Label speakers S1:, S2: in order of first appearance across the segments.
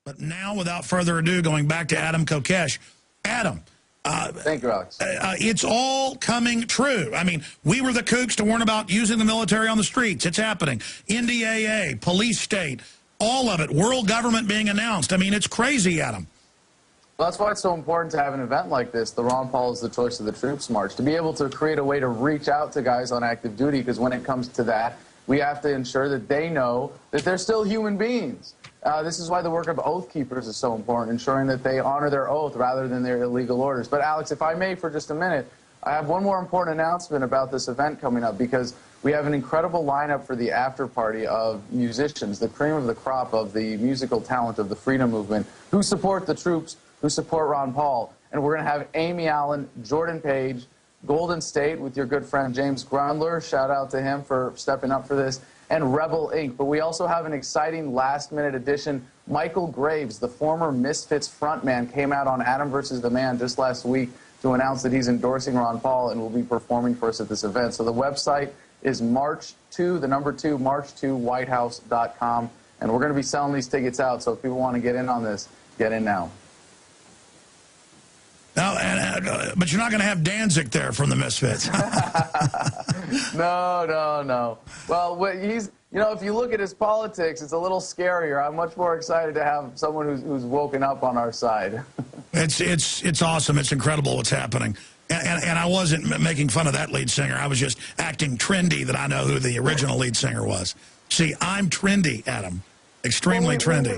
S1: But now, without further ado, going back to Adam Kokesh. Adam,
S2: thank you, Alex.
S1: It's all coming true. I mean, we were the kooks to warn about using the military on the streets. It's happening. NDAA, police state, all of it. World government being announced. I mean, it's crazy, Adam.
S2: Well, that's why it's so important to have an event like this, the Ron Paul is the Choice of the Troops March, to be able to create a way to reach out to guys on active duty, because when it comes to that, we have to ensure that they know that they're still human beings. This is why the work of oath keepers is so important, ensuring that they honor their oath rather than their illegal orders. But, Alex, if I may for just a minute, I have one more important announcement about this event coming up, because we have an incredible lineup for the after party of musicians, the cream of the crop of the musical talent of the freedom movement, who support the troops, who support Ron Paul. And we're going to have Amy Allen, Jordan Page, Golden State with your good friend James Grundler. Shout out to him for stepping up for this. And Rebel Inc. But we also have an exciting last-minute addition. Michael Graves, the former Misfits frontman, came out on Adam vs. the Man just last week to announce that he's endorsing Ron Paul and will be performing for us at this event. So the website is March2, the number 2, March2whitehouse.com. And we're going to be selling these tickets out, so if people want to get in on this, get in now.
S1: No, but you're not going to have Danzig there from the Misfits.
S2: No. Well, he's, you know, if you look at his politics, it's a little scarier. I'm much more excited to have someone who's woken up on our side.
S1: It's awesome. It's incredible what's happening. And I wasn't making fun of that lead singer. I was just acting trendy that I know who the original lead singer was. See, I'm trendy, Adam. Extremely trendy.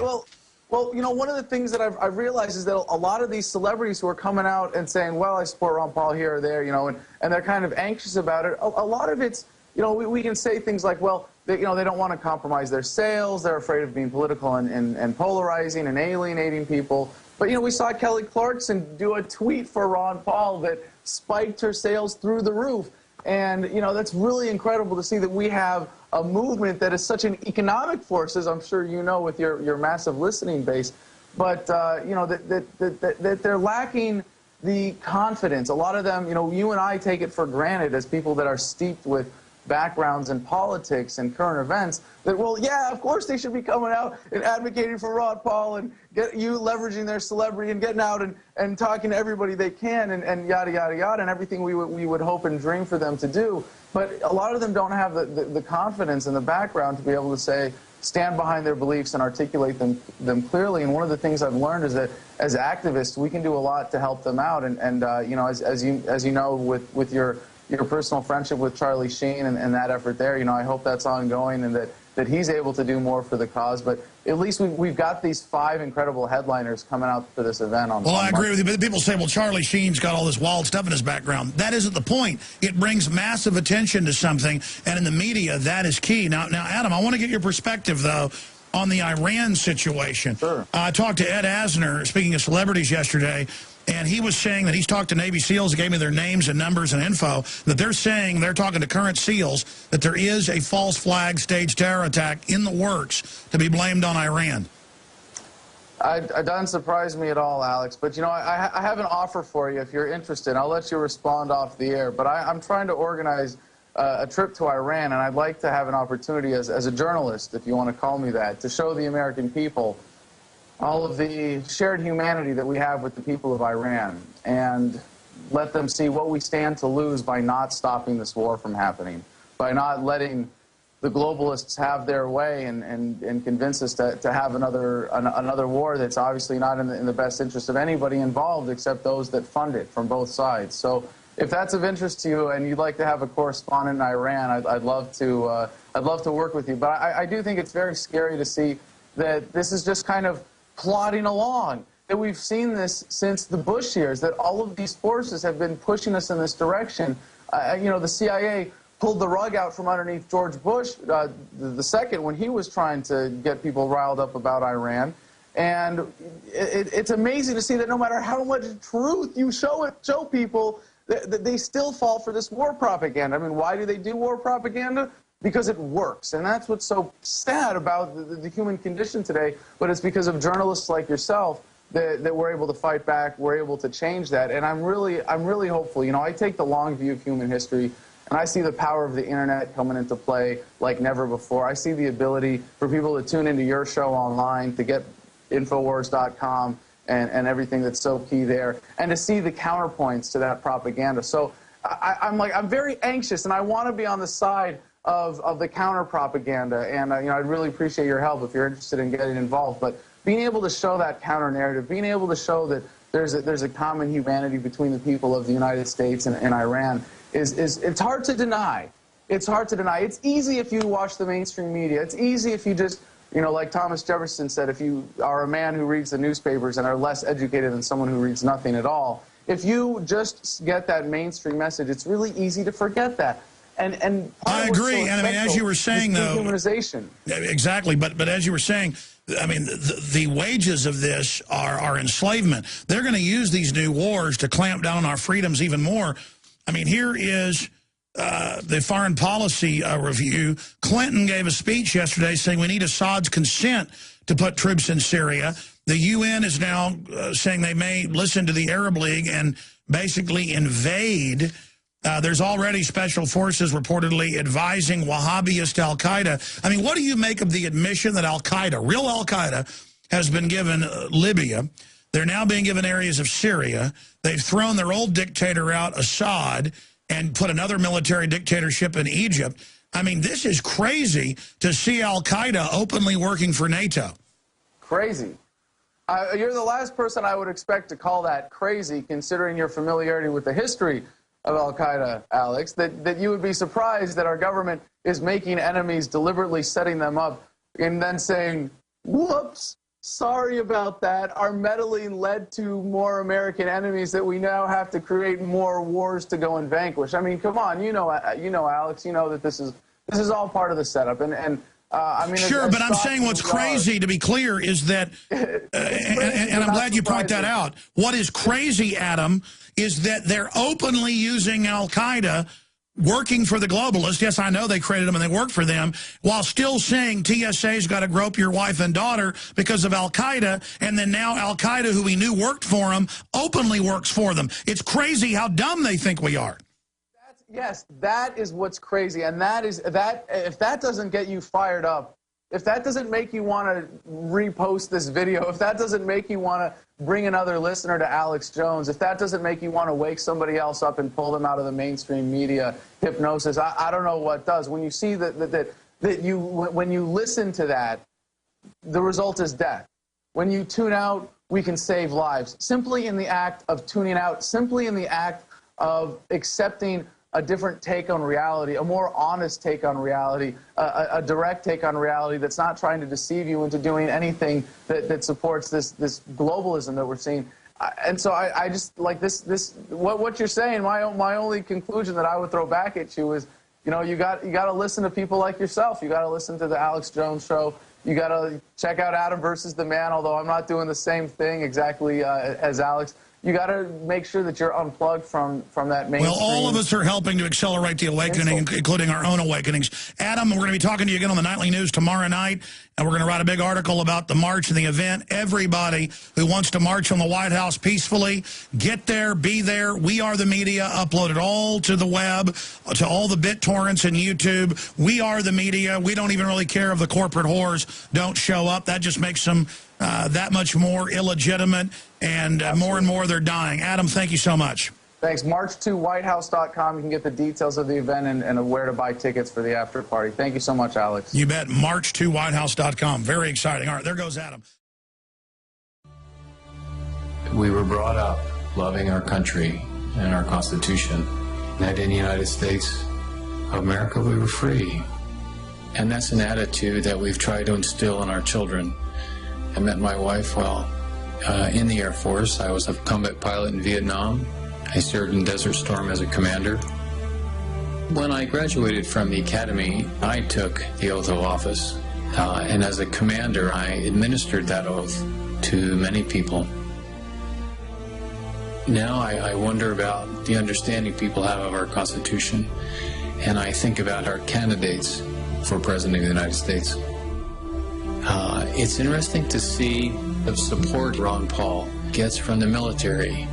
S2: Well, you know, one of the things that I've realized is that a lot of these celebrities who are coming out and saying, well, I support Ron Paul here or there, you know, and they're kind of anxious about it, a lot of it's, you know, we can say things like, well, you know, they don't want to compromise their sales, they're afraid of being political and polarizing and alienating people. But, you know, we saw Kelly Clarkson do a tweet for Ron Paul that spiked her sales through the roof. And, you know, that's really incredible to see that we have a movement that is such an economic force, as I'm sure you know with your massive listening base. But, you know, that they're lacking the confidence. A lot of them, you know, you and I take it for granted as people that are steeped with backgrounds in politics and current events that, well, yeah, of course they should be coming out and advocating for Ron Paul and get you leveraging their celebrity and getting out and talking to everybody they can and yada, yada, yada, and everything we would hope and dream for them to do. But a lot of them don't have the confidence and the background to be able to say, stand behind their beliefs and articulate them clearly. And one of the things I've learned is that as activists, we can do a lot to help them out. And you know, as you know, with your personal friendship with Charlie Sheen and that effort there, you know, I hope that's ongoing and that he's able to do more for the cause. But at least we've got these 5 incredible headliners coming out for this event on
S1: Well, I agree with you, but people say, well, Charlie Sheen's got all this wild stuff in his background. That isn't the point. It brings massive attention to something, and in the media, that is key. Now, Adam, I want to get your perspective, though, on the Iran situation.
S2: Sure.
S1: I talked to Ed Asner, speaking of celebrities yesterday, and he was saying that he's talked to Navy SEALs, he gave me their names and numbers and info, that they're saying, they're talking to current SEALs, that there is a false flag staged terror attack in the works to be blamed on Iran.
S2: It doesn't surprise me at all, Alex. But, you know, I have an offer for you if you're interested. I'll let you respond off the air. But I'm trying to organize a trip to Iran, and I'd like to have an opportunity as a journalist, if you want to call me that, to show the American people all of the shared humanity that we have with the people of Iran and let them see what we stand to lose by not stopping this war from happening, by not letting the globalists have their way and convince us to have another war that's obviously not in the best interest of anybody involved except those that fund it from both sides. So if that's of interest to you and you'd like to have a correspondent in Iran, I'd love to work with you. But I do think it's very scary to see that this is just kind of plodding along, that we've seen this since the Bush years, that all of these forces have been pushing us in this direction. You know, the CIA pulled the rug out from underneath George Bush, the second, when he was trying to get people riled up about Iran. And it's amazing to see that no matter how much truth you show people, they still fall for this war propaganda. I mean, why do they do war propaganda? Because it works. And that's what's so sad about the human condition today. But it's because of journalists like yourself that we're able to fight back, we're able to change that. And I'm really hopeful. You know, I take the long view of human history, and I see the power of the internet coming into play like never before. I see the ability for people to tune into your show online, to get Infowars.com, and everything that's so key there, and to see the counterpoints to that propaganda. So I'm very anxious, and I want to be on the side of the counter propaganda, and I'd really appreciate your help if you're interested in getting involved. But being able to show that counter narrative, being able to show that there's a common humanity between the people of the United States and Iran it's hard to deny. It's hard to deny. It's easy if you watch the mainstream media. It's easy if you just, like Thomas Jefferson said, if you are a man who reads the newspapers and are less educated than someone who reads nothing at all, if you just get that mainstream message, it's really easy to forget that. And
S1: I agree. And I mean, as you were saying, though,
S2: dehumanization.
S1: Exactly. But as you were saying, I mean, the wages of this are enslavement. They're going to use these new wars to clamp down on our freedoms even more. I mean, here is the foreign policy review. Clinton gave a speech yesterday saying we need Assad's consent to put troops in Syria. The UN is now saying they may listen to the Arab League and basically invade. There's already special forces reportedly advising Wahhabist al-Qaeda. I mean, what do you make of the admission that al-Qaeda, real al-Qaeda, has been given Libya? They're now being given areas of Syria. They've thrown their old dictator out, Assad, and put another military dictatorship in Egypt. I mean, this is crazy to see al-Qaeda openly working for NATO.
S2: Crazy. You're the last person I would expect to call that crazy, considering your familiarity with the history of al-Qaeda, Alex, that you would be surprised that our government is making enemies, deliberately setting them up, and then saying, whoops, sorry about that. Our meddling led to more American enemies that we now have to create more wars to go and vanquish. I mean, come on, Alex, you know that this is all part of the setup. I mean,
S1: sure, but I'm saying what's crazy, to be clear, is that, and I'm glad you point that out. What is crazy, Adam, is that they're openly using al-Qaeda, working for the globalists. Yes, I know they created them and they work for them, while still saying TSA's got to grope your wife and daughter because of al-Qaeda, and then now al-Qaeda, who we knew worked for them, openly works for them. It's crazy how dumb they think we are.
S2: Yes, that is what's crazy, and if that doesn't get you fired up, if that doesn't make you want to repost this video, if that doesn't make you want to bring another listener to Alex Jones, if that doesn't make you want to wake somebody else up and pull them out of the mainstream media hypnosis, I don't know what does. When you see when you listen to that, the result is death. When you tune out, we can save lives. Simply in the act of tuning out, simply in the act of accepting a different take on reality, a more honest take on reality, a direct take on reality that's not trying to deceive you into doing anything that supports this globalism that we're seeing. And so I just like what you're saying. My only conclusion that I would throw back at you is, you got to listen to people like yourself. You got to listen to the Alex Jones Show. You got to check out Adam versus the Man, although I'm not doing the same thing exactly as Alex. You got to make sure that you're unplugged from that mainstream.
S1: Well, all of us are helping to accelerate the awakening, including our own awakenings. Adam, we're going to be talking to you again on the Nightly News tomorrow night, and we're going to write a big article about the march and the event. Everybody who wants to march on the White House peacefully, get there, be there. We Are the Media, upload it all to the web, to all the BitTorrents and YouTube. We are the media. We don't even really care if the corporate whores don't show up. That just makes them that much more illegitimate, and more and more they're dying. Adam, thank you so much.
S2: Thanks. March2whitehouse.com. You can get the details of the event and where to buy tickets for the after party. Thank you so much, Alex.
S1: You bet. March2whitehouse.com. Very exciting. All right, there goes Adam.
S3: We were brought up loving our country and our Constitution. That in the United States of America, we were free. And that's an attitude that we've tried to instill in our children. I met my wife while in the Air Force. I was a combat pilot in Vietnam. I served in Desert Storm as a commander. When I graduated from the academy, I took the oath of office. And as a commander, I administered that oath to many people. Now I wonder about the understanding people have of our Constitution, and I think about our candidates for President of the United States. It's interesting to see the support Ron Paul gets from the military.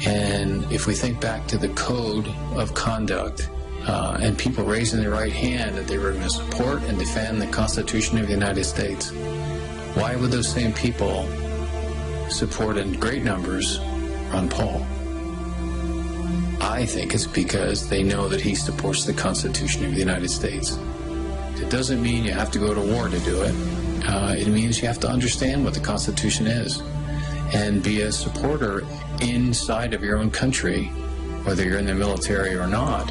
S3: And if we think back to the code of conduct and people raising their right hand that they were going to support and defend the Constitution of the United States, Why would those same people support in great numbers Ron Paul? I think it's because they know that he supports the Constitution of the United States. It doesn't mean you have to go to war to do it. It means you have to understand what the Constitution is and be a supporter inside of your own country, whether you're in the military or not,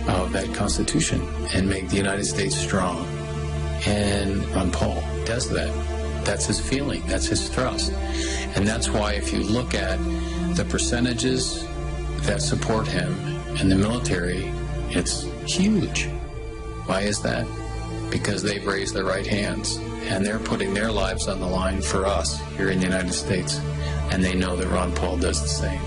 S3: of that Constitution, and make the United States strong. And Ron Paul does that. That's his feeling. That's his thrust. And that's why if you look at the percentages that support him in the military, it's huge. Why is that? Because they've raised their right hands, and they're putting their lives on the line for us here in the United States, and they know that Ron Paul does the same.